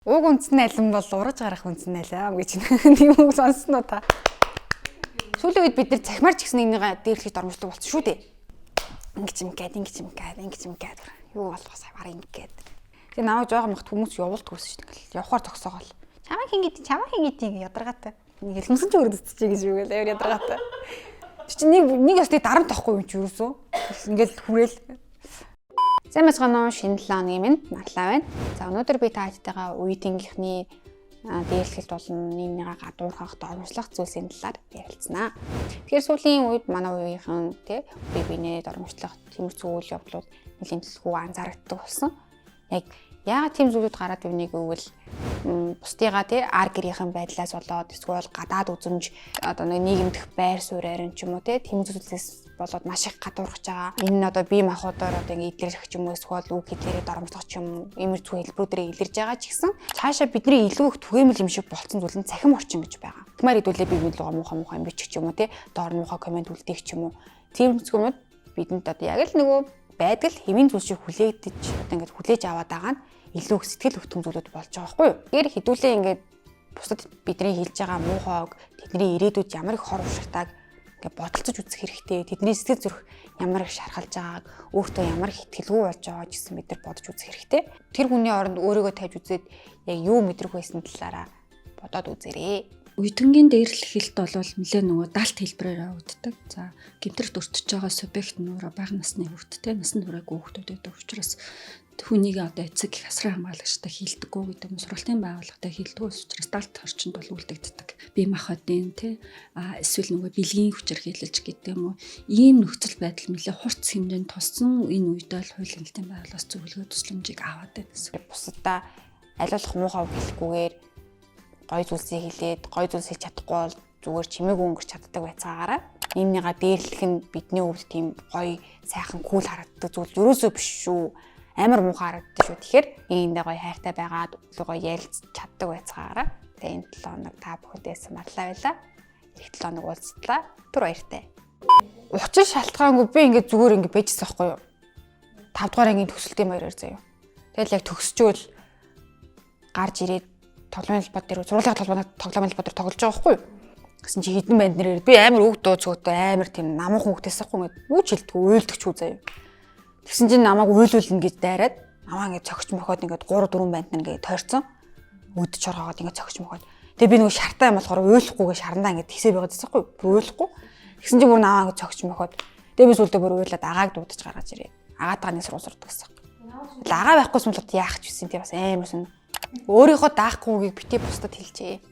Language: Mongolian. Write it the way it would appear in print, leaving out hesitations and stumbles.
Уг үндсэн алин бол ураж гарах үндсэн алиа гэж нэг үг сонссноо та. Сүүлийн үед бид нар цахимаар ч гэсэн энийг дээрлэхэд оромжлог болсон шүү дээ. Ингэж юм гээд. Юу болох савар ингээд. Тэгээ наваа жоохон махт хүмүүс явуулдгүйсэн шүү дээ. Явахаар зогсоогоол. Чамаа хин гэдэг ядаргаатай. Хэлмсэн ч өрдөцчихье гэж юу гээл амар ядаргаатай. Чи нэг ястай дарамт тахгүй юм чи юусоо. Ингээл хүрээл. Сайн мэцгаано шинэ 7 өдрийн минь Нарлаа байна. За өнөөдөр би та хэдтэйгээ үеийнхний дээрлэхэлт болон нийгмийн гадуурхах дормжлох зүйлсийн талаар ярилцсанаа. Тэгэхээр сүүлийн үед манай үеийнхэн бие биенээ дормжлох тиймэр зүйл явдлууд нэлийн төлхөө анзаардаг болсон. Яг яагаад тийм зүйлүүд гараад ивнийг гэвэл бусдыгаа ар гэрийнхэн байдлаас болоод эсвэл гадаад үзмж одоо нийгэмдэх байр суурьаар ч юм уу тийм зүйлээс болоод маш их гадуурхаж байгаа. Энэ нь одоо бие махбодоор одоо илэрх ч юм уу эсвэл үг хэлээрээ доромжлох ч юм уу иймэр зүйл хэлбэрүүдээр илэрж байгаа ч гэсэн цаашаа бидний илүү их түгээмэл юм шиг болцсон зүйл нь цахим орчин гэж байгаа. Тэмээр хэдүүлээ би биелгоо муухай бичиг ч юм уу доор нь муухай комент үлдээх ч юм уу. Тийм зүйлүүд бидэнд одоо яг л нөгөө байдал хэвийн зүйл шиг хүлээгдэж одоо ингээд хүлээж аваад байгаа нь илүү их сэтгэл хөдлөм зүйлүүд болж байгаа байхгүй юу. Тэгэхээр хэдүүлээ ингээд бусдад бидний хэлж байгаа муухайг тэдний ирээдүйд ямар их хор уршигтайг ингээд бодолцож үзэх хэрэгтэй. Тэдний сэтгэл зүрх ямар их шархалж байгааг өөртөө ямар их ихтгэлгүй болж байгааг гэсэн бид нар бодож үзэх хэрэгтэй. Тэр хүний оронд өөрийгөө тавьж үзээд яг юу мэдрэх байсан талаараа бодоод үзээрэй. Үеийнгийн дээрлэхэлт бол нэлээ нөгөө далт хэлбэрээр явагддаг. За гэмтэрт өртөж байгаа субъект нуура бага насны хүүхдтэй насанд хүрээгүй хүүхдүүд байдаг учраас түүнийг одоо эцэг их асран хамгаалагчтай хилдэггүй гэдэг нь сургалтын байгууллагатай хилдэггүй учраас далт орчинд бол үлдэгддэг. Бие махбодын эсвэл нөгөө бэлгийн хүчээр хилэлж гэдэг юм уу. Ийм нөхцөл байдал нэлээ хурц хэмжээнд туссан энэ үед л хуулийн хэлтийн байгууллагаас зөвлөгөө тусламжийг аваад байна гэсэн. Бусдаа аль болох муухай хэлэхгүйгээр гой зүйлсийг хэлээд гой зүйлс хэлж чадахгүй бол зүгээр чимээгүй өнгөрч чаддаг байцаагаараа иймнийга дээрлэх нь бидний хувьд тийм гой сайхан кул харагддаг зүйл ерөөсөө биш шүү. Амар муухай харагддаг шүү. Тэгэхээр эндээ гой хайртай байгаад гой ярилц чаддаг байцаагаараа тэгээ энэ 7 хоног та бүхэндээс марлаа байла. Эх 7 хоног уулзтлаа. Түр баяртай. Учир шалтгаангүй би ингээд зүгээр ингээд байжсан байхгүй юу? 5 дугаар ангийн төгсөлтийн баяраар заяа. Тэгэл яг төгсчөөл гарч ирээд тоглоомын хэлбэр дээр зурлагын толгойн тоглоомын хэлбэр дээр тоглож байгаа байхгүй юу? Гэсэн чи хідэн банд нэрээр би амар үг дуу цогтой амар тийм намуухан хөвгтэйс ахгүй ингээд юу ч хэлдэггүй уйлдагч үү заяа. Тэгсэн чинь намайг уйлуулна гэж дайраад намаа ингээд цогч мохоод ингээд 3 4 банд ингээд тойрцсон. Үд чоргоогоод ингээд цогч мохоод. Тэгээ би нөгөө шартай юм болохоор уйлахгүйгээ шарандаа ингээд тгсээ байгаад байсан хгүй юу? Уйлахгүй. Тэгсэн чинь бүр намаа ингээд цогч мохоод. Тэгээ би сүлдээ бүр уйлаад агааг дуудаж гаргаж ирээ. Агаад гааны сурдаг гэсэн. Агаа байхгүйс бол яах ч үсэн тий бас амар сэн. Өөрийнхөө даахгүйгийг битээ бусдад хэлжээ.